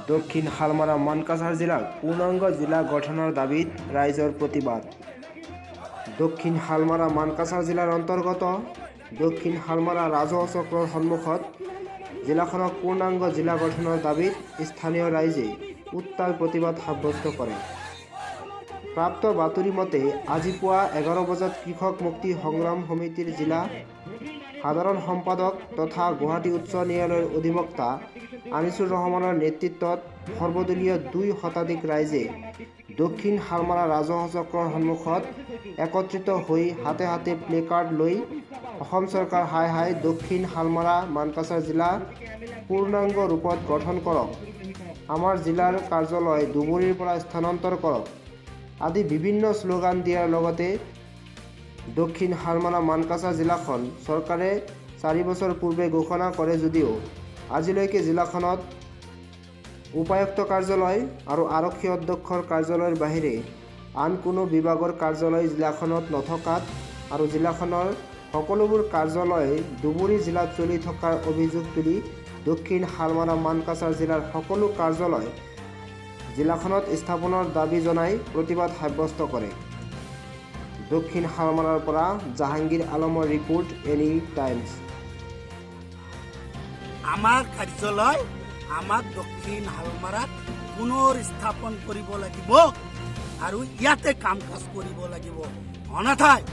দক্ষিণ হালমাৰা মানকাছাৰ জেলাৰ পূৰ্ণাঙ্গ জেলা গঠনেৰ দাবিত ৰাইজৰ প্ৰতিবাদ। দক্ষিণ হালমাৰা মানকাছাৰ জেলাৰ অন্তৰ্গত দক্ষিণ হালমাৰা ৰাজহ চক্ৰৰ সন্মুখত জিলাখনক পূৰ্ণাঙ্গ জিলা গঠনৰ দাবিত স্থানীয় ৰাইজে উত্তাল প্ৰতিবাদ সাব্যস্ত কৰে। প্ৰাপ্ত বাতৰি মতে আজি পুৱা 11 বজাত কৃষক মুক্তি সংগ্ৰাম সমিতিৰ জিলা সাধাৰণ সম্পাদক তথা গুৱাহাটী উচ্চ ন্যায়ালয়ৰ অধিবক্তা আনিছুৰ ৰহমানৰ নেতৃত্বত সৰ্বদলীয় 2 শতাধিক ৰাইজে দক্ষিণ হালমাৰা ৰাজহ চক্ৰৰ সন্মুখত একত্ৰিত হৈ হাতে হাতে প্লেকাৰ্ড লৈ অসম চৰকাৰ হাই হাই দক্ষিণ হালমাৰা মানকাছাৰ জিলা পূৰ্ণাংগ ৰূপত গঠন কৰক, আমাৰ জিলাৰ কাৰ্যালয় ধুবুৰীৰ পৰা স্থানান্তৰ কৰক আদি বিভিন্ন শ্লোগান দিয়াৰ লগতে দক্ষিণ হালমাৰা মানকাছাৰ জিলাখন চৰকাৰে 4 বছৰ পূৰ্বে ঘোষণা কৰে যদিও আজিলৈকে জিলাখনত উপায়ুক্ত কাৰ্যালয় আৰু আৰক্ষী অধ্যক্ষৰ কাৰ্যালয়ৰ বাহিৰে আন কোনো বিভাগৰ কাৰ্যালয় জিলাখনত নথকাত আৰু জিলাখনৰ সকলোবোৰ কাৰ্যালয় ধুবুৰী জিলাত চলি থকাৰ অভিযোগ তুলি দক্ষিণ হালমাৰা মানকাছাৰ জিলাৰ সকলো কাৰ্যালয় জিলাখনত স্থাপনৰ দাবী জনাই প্ৰতিবাদ সাব্যস্ত কৰে। দক্ষিণ হালমাৰাৰ পৰা জাহাংগীৰ আলমৰ ৰিপোৰ্ট, এনি টাইমছ। আমাৰ কাৰ্যালয় আমাক দক্ষিণ হালমাৰাত পুনৰ স্থাপন কৰিব লাগিব আৰু ইয়াতে কাম কাজ কৰিব লাগিব, অন্যথায়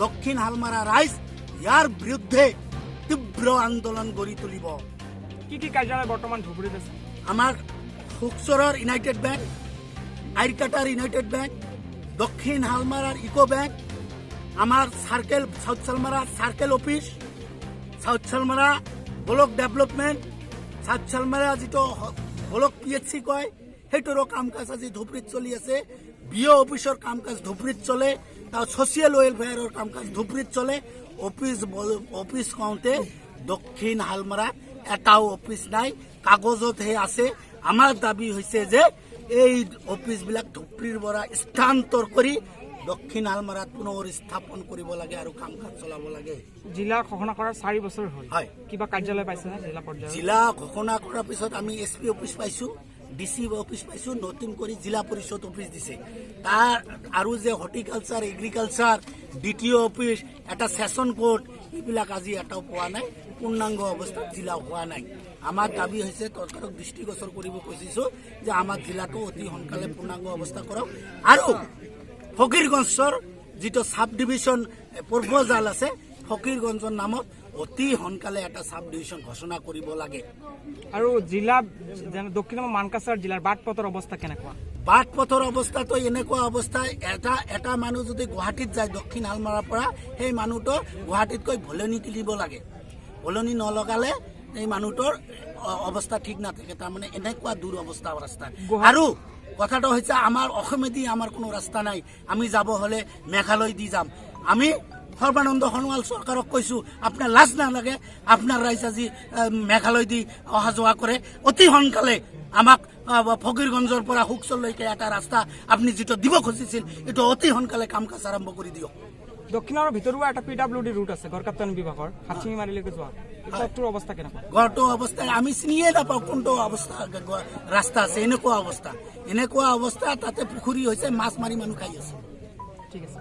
দক্ষিণ হালমাৰা ৰাইজ ইয়াৰ বিৰুদ্ধে তীব্ৰ আন্দোলন গঢ়ি তুলিব। কি কাৰ্যালয় বৰ্তমান ধুবুৰীত আছে? আমাৰ শুকচৰৰ ইউনাইটেড বেংক, আইৰকাটাৰ ইউনাইটেড বেংক, দক্ষিণ হালমাৰাৰ ইকো বেংক, আমাৰ circle South Salmara circle office, South Salmara block development, South Salmara যিটো ব্লক PHC কয় সেইটোৰো কাম কাজ আজি ধুবুৰীত চলি আছে। BO অফিচৰ কাম কাজ ধুবুৰীত চলে, তাৰ ছ'চিয়েল ৱেলফেয়াৰৰ কাম কাজ ধুবুৰীত চলে। অফিচ কওঁতে দক্ষিণ হালমাৰা এটাও অফিচ নাই, কাগজতহে আছে। আমাৰ দাবী হৈছে যে এই অফিচবিলাক ধুবুৰীৰ পৰা স্থানান্তৰ কৰি দক্ষিণ হালমাৰাত পুনৰ স্থাপন কৰিব লাগে আৰু কাম কাজ চলাব লাগে। জিলা ঘোষণা কৰাৰ 4 বছৰ হ'ল, হয়। কিবা কাৰ্যালয় পাইছে না জিলা পৰ্যায়ত? জিলা ঘোষণা কৰাৰ পিছত আমি SP অফিচ পাইছোঁ, DC অফিচ পাইছোঁ, নতুন কৰি জিলা পৰিষদ অফিচ দিছে। তাৰ আৰু যে হৰ্টিকালচাৰ, এগ্ৰিকালচাৰ, DTO অফিচ, এটা ছেছন কোৰ্ট, এইবিলাক আজি এটাও পোৱা নাই। পূৰ্ণাংগ অৱস্থাত জিলা হোৱা নাই। আমাৰ দাবী হৈছে চৰকাৰক দৃষ্টিগোচৰ কৰিব খুজিছোঁ যে আমাৰ জিলাটো অতি সোনকালে পূৰ্ণাংগ অৱস্থা কৰক আৰু ফকীৰগঞ্জৰ যিটো চাব ডিভিজন প্ৰপ'জাল আছে, ফকীৰগঞ্জৰ নামত অতি সোনকালে এটা চাব ডিভিজন ঘোষণা কৰিব লাগে। আৰু জিলা দক্ষিণ মানকাছাৰ জিলাৰ বাট পথৰ অৱস্থা কেনেকুৱা? বাট পথৰ অৱস্থাটো এনেকুৱা অৱস্থা, এটা মানুহ যদি গুৱাহাটীত যায় দক্ষিণ হালমাৰাৰ পৰা, সেই মানুহটো গুৱাহাটীতকৈ ভলনি তুলিব লাগে। ভলনি নলগালে এই মানুহটোৰ অৱস্থা ঠিক নাথাকে। তাৰমানে এনেকুৱা দূৰ অৱস্থা ৰাস্তা। আৰু কথাটো হৈছে আমাৰ অসমেদি আমাৰ কোনো ৰাস্তা নাই। আমি যাব হ'লে মেঘালয় দি যাম। আমি সৰ্বানন্দ সোণোৱাল চৰকাৰক কৈছোঁ, আপোনাৰ লাজ নালাগে? আপোনাৰ ৰাইজ আজি মেঘালয় দি অহা যোৱা কৰে। অতি সোনকালে আমাক ফকীৰগঞ্জৰ পৰা শুকচৰলৈকে এটা ৰাস্তা আপুনি যিটো দিব খুজিছিল, এইটো অতি সোনকালে কাম কাজ আৰম্ভ কৰি দিয়ক। দক্ষিণৰ ভিতৰুৱা এটা PWD ৰুট আছে গড়কাপ্তান বিভাগৰ, হাতীমাৰীলৈকে যোৱা। ঘৰটোৰ অৱস্থা কেনেকুৱা? ঘৰটোৰ অৱস্থা আমি চিনিয়ে নাপাওঁ কোনটো অৱস্থা ৰাস্তা আছে। এনেকুৱা অৱস্থা তাতে পুখুৰী হৈছে, মাছ মাৰি মানুহ খাই আছে। ঠিক আছে।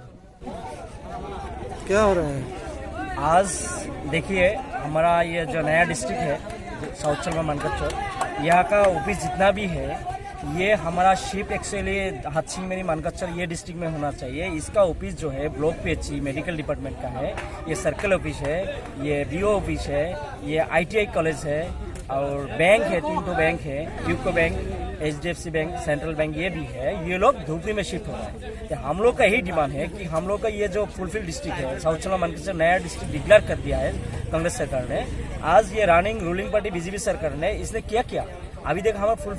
क्या हो रहा है? आज देखिए हमारा ये जो नया डिस्ट्रिक्ट है साउथ चलमा मानकाचर, यहाँ का ऑफिस जितना भी है ये हमारा शिप एक्चुअली हाथसिंगमेरी मानकाचर ये डिस्ट्रिक्ट में होना चाहिए। इसका ऑफिस जो है ब्लॉक PHC मेडिकल डिपार्टमेंट का है, ये सर्कल ऑफिस है, ये BO ऑफिस है, ये ITI कॉलेज है और बैंक है, 3 बैंक है, UCO bank, HDFC bank, central bank, ये भी है। ये लोग धुबरी में शिफ्ट हो रहे हैं। तो हम लोग का यही डिमांड है कि हम लोग का ये जो फुलफिल डिस्ट्रिक्ट है साउथ चलमा मानकाचर नया डिस्ट्रिक्ट डिक्लेयर कर दिया है कांग्रेस सरकार ने। आज ये रनिंग रूलिंग पार्टी BJP सरकार ने इसने क्या किया? अभी तक हमें फुल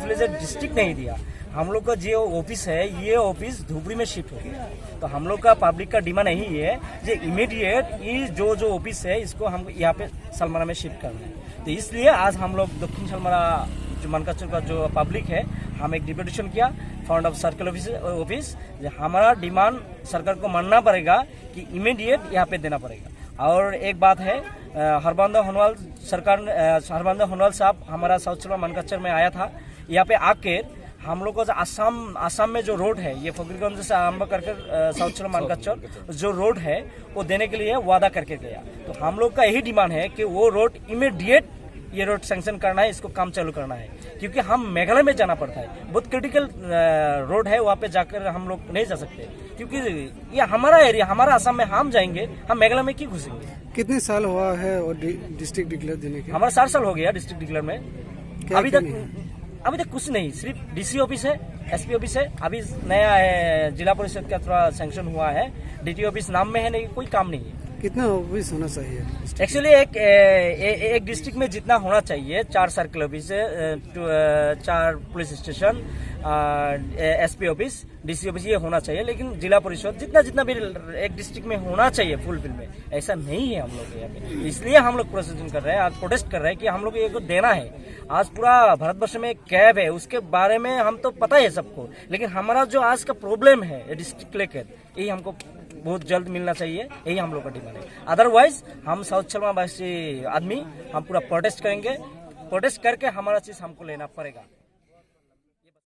फ्लेजेड डिस्ट्रिक्ट नहीं दिया। हम लोग का जो ऑफिस है ये ऑफिस धुबरी में शिफ्ट हो गया। तो हम लोग का पब्लिक का डिमांड यही है कि इमीडिएट ये जो ऑफिस है इसको हम यहाँ पे सलमारा में शिफ्ट करना है। तो इसलिए आज हम लोग दक्षिण सलमारा जो मानकाचर का जो पब्लिक है, हम एक डिप्यूटेशन किया फ्रंट ऑफ सर्कल ऑफिस। हमारा डिमांड सरकार को मानना पड़ेगा कि इमीडिएट यहाँ पे देना पड़ेगा। और एक बात है हरबंदर होनवाल साहब हमारा साउथ चलमा मानकचर में आया था। यहाँ पे आके हम लोग को जो आसाम में जो रोड है, ये फकीरगंज से आरंभ करके साउथ चलमा मानकचर जो रोड है वो देने के लिए वादा करके गया। तो हम लोग का यही डिमांड है कि वो रोड इमीडिएट ये रोड सैंक्शन करना है, इसको काम चालू करना है, क्योंकि हम मेघालय में जाना पड़ता है, बहुत क्रिटिकल रोड है, वहाँ पे जाकर हम लोग नहीं जा सकते, क्योंकि ये हमारा एरिया, हमारा असम में हम जाएंगे, हम मेघालय में क्यों घुसेंगे। कितने साल हुआ है और डिस्ट्रिक्ट डिक्लेयर देने के? हमारा 4 साल हो गया डिस्ट्रिक्ट डिक्लेयर में। अभी तक कुछ नहीं, सिर्फ डीसी ऑफिस है, एसपी ऑफिस है, अभी नया है जिला परिषद का थोड़ा सैंक्शन हुआ है, डीटी ऑफिस नाम में है, नहीं कोई काम नहीं है। कितना ऑफिस होना चाहिए? एक्चुअली एक डिस्ट्रिक्ट में जितना होना चाहिए, 4 सर्कल ऑफिस है, 4 police station, SP office, DC office, ये होना चाहिए। लेकिन जिला परिषद जितना भी एक डिस्ट्रिक्ट में होना चाहिए फुलफिल में, ऐसा नहीं है हम लोग के यहाँ पे। इसलिए हम लोग प्रोसेसिंग कर रहे हैं, आज प्रोटेस्ट कर रहे हैं कि हम लोग को देना है। आज पूरा भारतवर्ष में कैब है, उसके बारे में हम तो पता है सबको, लेकिन हमारा जो आज का प्रॉब्लम है डिस्ट्रिक्ट लेकर, यही हमको बहुत जल्द मिलना चाहिए, यही हम लोग का डिमांड है। अदरवाइज हम साउथ चलमा वासी आदमी हम पूरा प्रोटेस्ट करेंगे, प्रोटेस्ट करके हमारा चीज हमको लेना पड़ेगा।